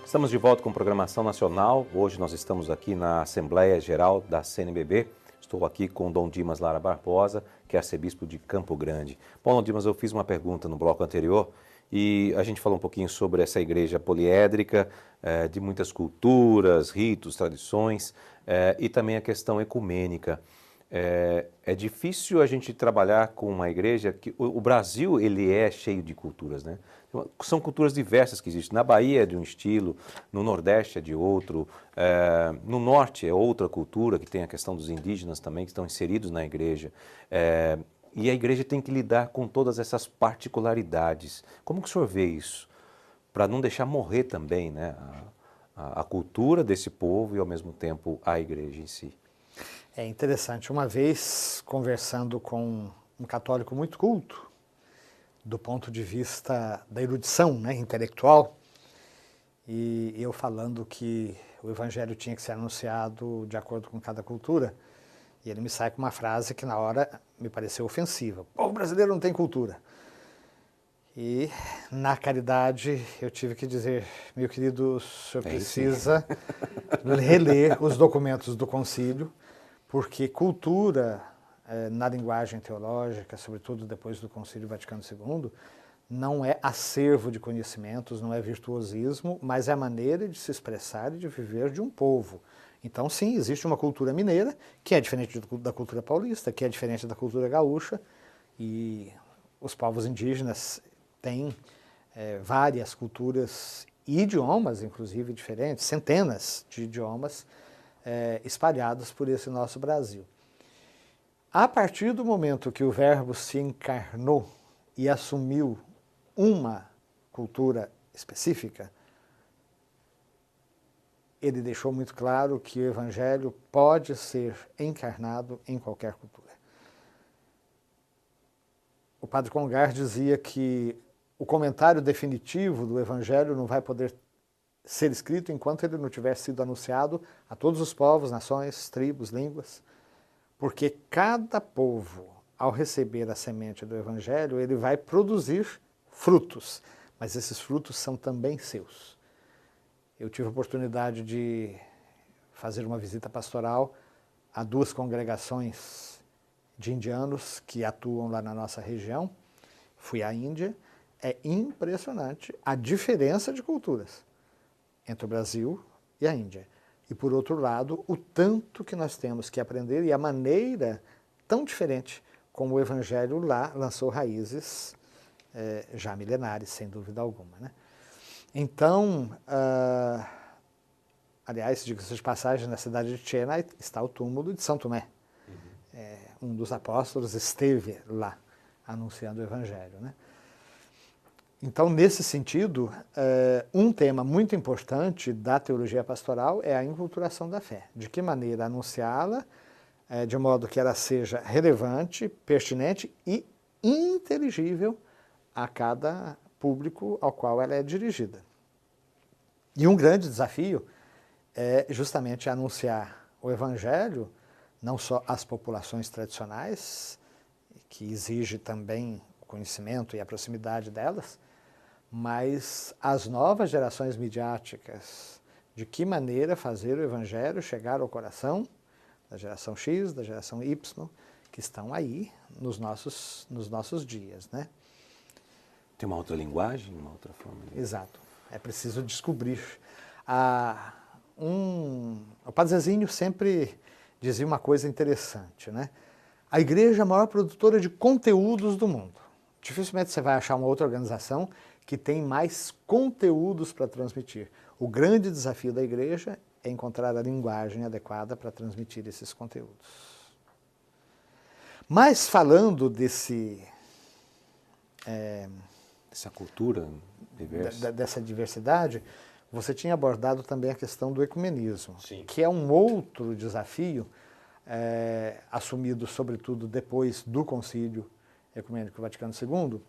Estamos de volta com programação nacional. Hoje nós estamos aqui na Assembleia Geral da CNBB. Estou aqui com Dom Dimas Lara Barbosa, que é arcebispo de Campo Grande. Bom, Dom Dimas, eu fiz uma pergunta no bloco anterior e a gente falou um pouquinho sobre essa igreja poliédrica, de muitas culturas, ritos, tradições, e também a questão ecumênica. É difícil a gente trabalhar com uma igreja que o Brasil ele é cheio de culturas, né? São culturas diversas que existem. Na Bahia é de um estilo, no Nordeste é de outro, no Norte é outra cultura, que tem a questão dos indígenas também, que estão inseridos na igreja. E a igreja tem que lidar com todas essas particularidades. Como que o senhor vê isso? Para não deixar morrer também, né, a cultura desse povo e, ao mesmo tempo, a igreja em si. É interessante. Uma vez, conversando com um católico muito culto, do ponto de vista da erudição, né, intelectual, e eu falando que o evangelho tinha que ser anunciado de acordo com cada cultura, e ele me sai com uma frase que na hora me pareceu ofensiva. O povo brasileiro não tem cultura. E na caridade eu tive que dizer, meu querido, o senhor precisa reler os documentos do concílio, porque cultura, na linguagem teológica, sobretudo depois do Concílio Vaticano II, não é acervo de conhecimentos, não é virtuosismo, mas é a maneira de se expressar e de viver de um povo. Então, sim, existe uma cultura mineira, que é diferente da cultura paulista, que é diferente da cultura gaúcha, e os povos indígenas têm várias culturas e idiomas, inclusive, diferentes, centenas de idiomas espalhados por esse nosso Brasil. A partir do momento que o Verbo se encarnou e assumiu uma cultura específica, ele deixou muito claro que o Evangelho pode ser encarnado em qualquer cultura. O padre Congar dizia que o comentário definitivo do Evangelho não vai poder ser escrito enquanto ele não tiver sido anunciado a todos os povos, nações, tribos, línguas, porque cada povo, ao receber a semente do Evangelho, ele vai produzir frutos, mas esses frutos são também seus. Eu tive a oportunidade de fazer uma visita pastoral a duas congregações de indianos que atuam lá na nossa região. Fui à Índia. É impressionante a diferença de culturas entre o Brasil e a Índia. E, por outro lado, o tanto que nós temos que aprender e a maneira tão diferente como o Evangelho lá lançou raízes já milenares, sem dúvida alguma, né? Então, aliás, diga-se de passagem, na cidade de Chennai está o túmulo de São Tomé. Um dos apóstolos esteve lá anunciando o Evangelho, né? Então, nesse sentido, um tema muito importante da teologia pastoral é a enculturação da fé. De que maneira anunciá-la, de modo que ela seja relevante, pertinente e inteligível a cada público ao qual ela é dirigida. E um grande desafio é justamente anunciar o Evangelho, não só às populações tradicionais, que exige também o conhecimento e a proximidade delas, mas as novas gerações midiáticas, de que maneira fazer o Evangelho chegar ao coração da geração X, da geração Y, que estão aí nos nossos dias, né? Tem uma outra linguagem, uma outra forma? Exato. É preciso descobrir. O Padre Zezinho sempre dizia uma coisa interessante, né? A igreja é a maior produtora de conteúdos do mundo. Dificilmente você vai achar uma outra organização que tem mais conteúdos para transmitir. O grande desafio da igreja é encontrar a linguagem adequada para transmitir esses conteúdos. Mas falando Essa cultura diversa. Dessa diversidade, você tinha abordado também a questão do ecumenismo, Sim. Que é um outro desafio assumido, sobretudo, depois do Concílio Ecumênico Vaticano II,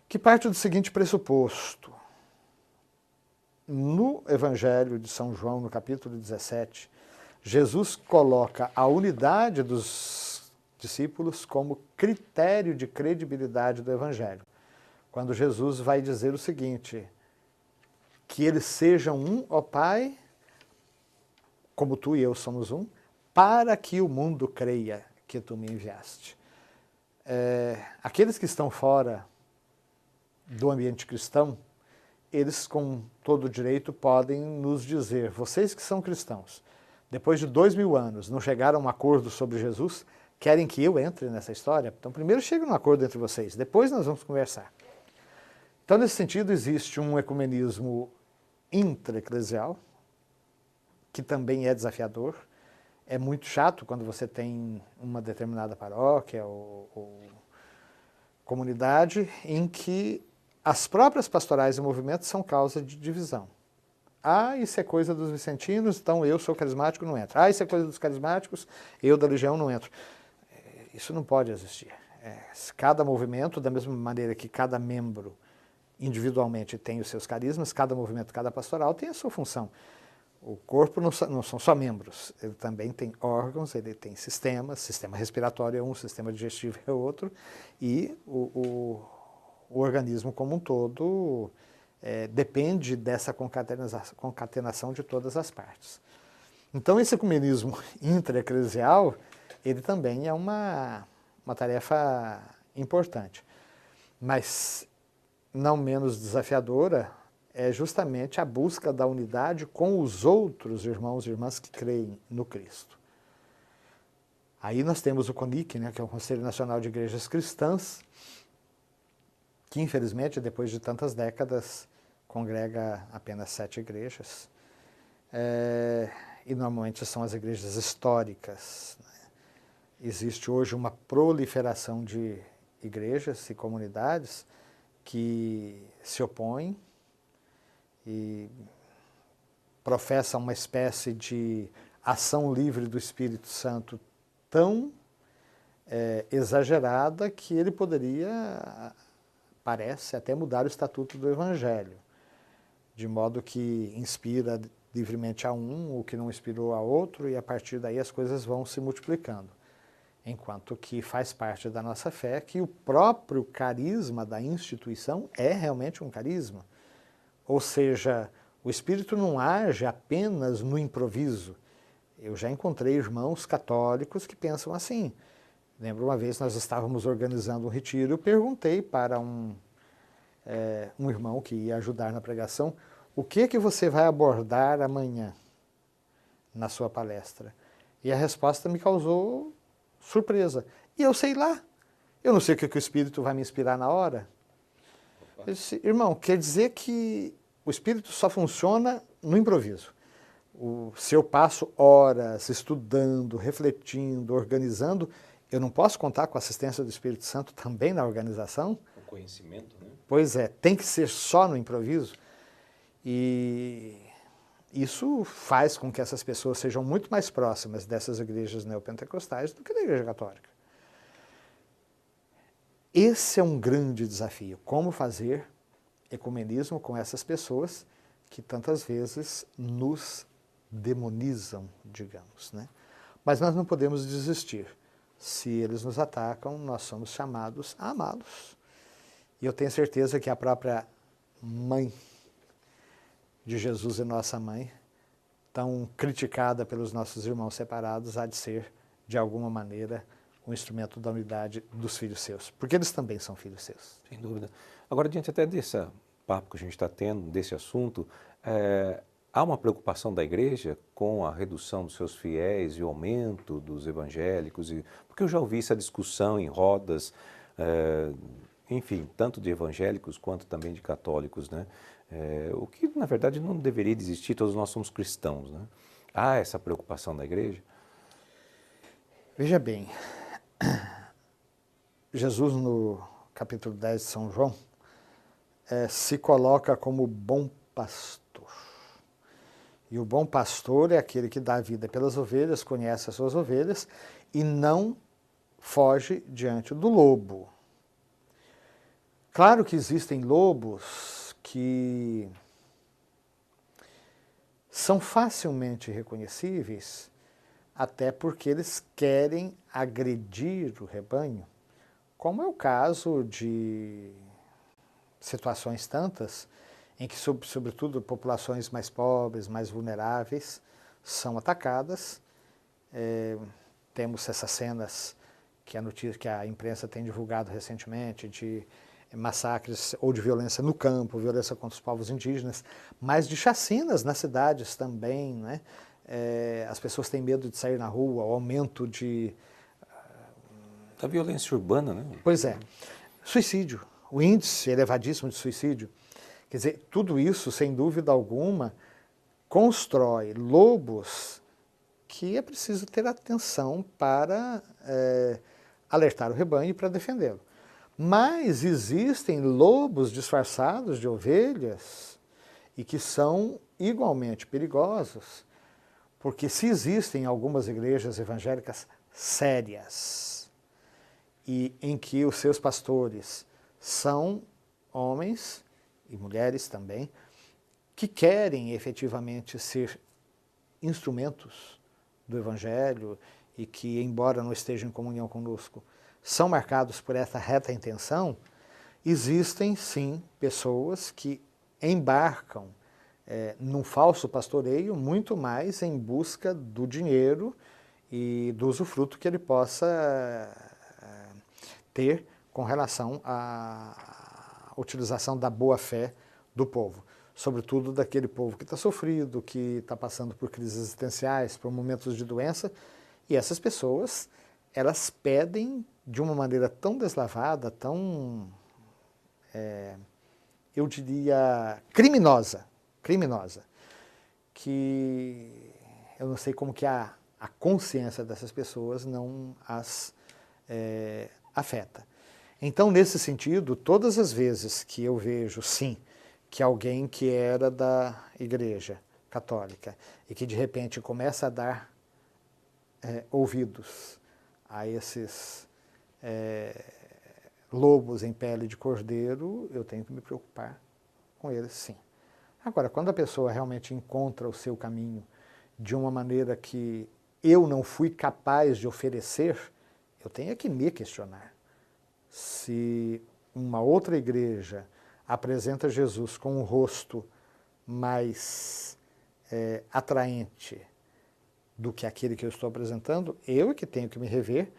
que parte do seguinte pressuposto. No Evangelho de São João, no capítulo 17, Jesus coloca a unidade dos discípulos como critério de credibilidade do Evangelho. Quando Jesus vai dizer o seguinte, que eles sejam um, ó Pai, como tu e eu somos um, para que o mundo creia que tu me enviaste. Aqueles que estão fora do ambiente cristão, eles com todo o direito podem nos dizer, vocês que são cristãos, depois de 2000 anos, não chegaram a um acordo sobre Jesus, querem que eu entre nessa história? Então primeiro chega um acordo entre vocês, depois nós vamos conversar. Então nesse sentido existe um ecumenismo intra-eclesial, que também é desafiador. É muito chato quando você tem uma determinada paróquia ou comunidade em que as próprias pastorais e movimentos são causa de divisão. Ah, isso é coisa dos vicentinos, então eu sou carismático, não entro. Ah, isso é coisa dos carismáticos, eu da legião não entro. Isso não pode existir. Cada movimento, da mesma maneira que cada membro individualmente tem os seus carismas, cada movimento, cada pastoral tem a sua função. O corpo não são só membros, ele também tem órgãos, ele tem sistemas, sistema respiratório é um, sistema digestivo é outro, e o organismo como um todo depende dessa concatenação de todas as partes. Então esse ecumenismo intra-eclesial, ele também é uma tarefa importante, mas não menos desafiadora, é justamente a busca da unidade com os outros irmãos e irmãs que creem no Cristo. Aí nós temos o CONIC, que é o Conselho Nacional de Igrejas Cristãs, que infelizmente depois de tantas décadas congrega apenas 7 igrejas, e normalmente são as igrejas históricas. Existe hoje uma proliferação de igrejas e comunidades que se opõem e professa uma espécie de ação livre do Espírito Santo tão exagerada que ele poderia, parece, até mudar o estatuto do Evangelho, de modo que inspira livremente a um, o que não inspirou a outro, e a partir daí as coisas vão se multiplicando. Enquanto que faz parte da nossa fé que o próprio carisma da instituição é realmente um carisma. Ou seja, o Espírito não age apenas no improviso. Eu já encontrei irmãos católicos que pensam assim. Lembro uma vez nós estávamos organizando um retiro, eu perguntei para um irmão que ia ajudar na pregação, o que você vai abordar amanhã na sua palestra? E a resposta me causou surpresa. E eu sei lá. Eu não sei o que o Espírito vai me inspirar na hora. Eu disse, irmão, quer dizer que o Espírito só funciona no improviso. Se eu passo horas estudando, refletindo, organizando, eu não posso contar com a assistência do Espírito Santo também na organização? O conhecimento, né? Pois é, tem que ser só no improviso. E isso faz com que essas pessoas sejam muito mais próximas dessas igrejas neopentecostais do que da Igreja Católica. Esse é um grande desafio, como fazer ecumenismo com essas pessoas que tantas vezes nos demonizam, digamos, né? Mas nós não podemos desistir. Se eles nos atacam, nós somos chamados a amá-los. E eu tenho certeza que a própria mãe de Jesus e nossa mãe, tão criticada pelos nossos irmãos separados, há de ser, de alguma maneira, um instrumento da unidade dos filhos seus, porque eles também são filhos seus. Sem dúvida. Agora, diante até desse papo que a gente está tendo, desse assunto, há uma preocupação da igreja com a redução dos seus fiéis e o aumento dos evangélicos? Porque eu já ouvi essa discussão em rodas, enfim, tanto de evangélicos quanto também de católicos, né? O que, na verdade, não deveria existir, todos nós somos cristãos, né? Há essa preocupação da igreja? Veja bem, Jesus no capítulo 10 de São João se coloca como bom pastor. E o bom pastor é aquele que dá a vida pelas ovelhas, conhece as suas ovelhas e não foge diante do lobo. Claro que existem lobos que são facilmente reconhecíveis, até porque eles querem agredir o rebanho, como é o caso de situações tantas em que, sobretudo, populações mais pobres, mais vulneráveis, são atacadas. Temos essas cenas que a imprensa tem divulgado recentemente, de massacres ou de violência no campo, violência contra os povos indígenas, mas de chacinas nas cidades também, né? As pessoas têm medo de sair na rua, o aumento da violência urbana, né? Pois é. Suicídio, o índice elevadíssimo de suicídio. Quer dizer, tudo isso, sem dúvida alguma, constrói lobos que é preciso ter atenção para alertar o rebanho e para defendê-lo. Mas existem lobos disfarçados de ovelhas e que são igualmente perigosos, porque se existem algumas igrejas evangélicas sérias e em que os seus pastores são homens e mulheres também, que querem efetivamente ser instrumentos do Evangelho e que, embora não estejam em comunhão conosco, são marcados por essa reta intenção, existem sim pessoas que embarcam num falso pastoreio muito mais em busca do dinheiro e do usufruto que ele possa ter com relação à utilização da boa-fé do povo. Sobretudo daquele povo que está sofrido, que está passando por crises existenciais, por momentos de doença, e essas pessoas, elas pedem de uma maneira tão deslavada, tão, eu diria, criminosa, que eu não sei como que a consciência dessas pessoas não as afeta. Então, nesse sentido, todas as vezes que eu vejo, sim, que alguém que era da Igreja Católica e que de repente começa a dar ouvidos a esses lobos em pele de cordeiro, eu tenho que me preocupar com eles, sim. Agora, quando a pessoa realmente encontra o seu caminho de uma maneira que eu não fui capaz de oferecer, eu tenho que me questionar. Se uma outra igreja apresenta Jesus com um rosto mais atraente do que aquele que eu estou apresentando, eu é que tenho que me rever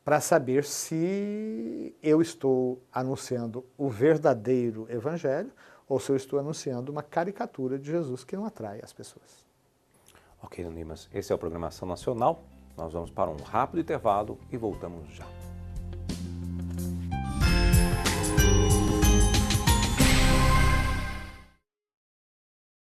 para saber se eu estou anunciando o verdadeiro evangelho ou se eu estou anunciando uma caricatura de Jesus que não atrai as pessoas. Ok, Dom Dimas, esse é o Programação Nacional. Nós vamos para um rápido intervalo e voltamos já.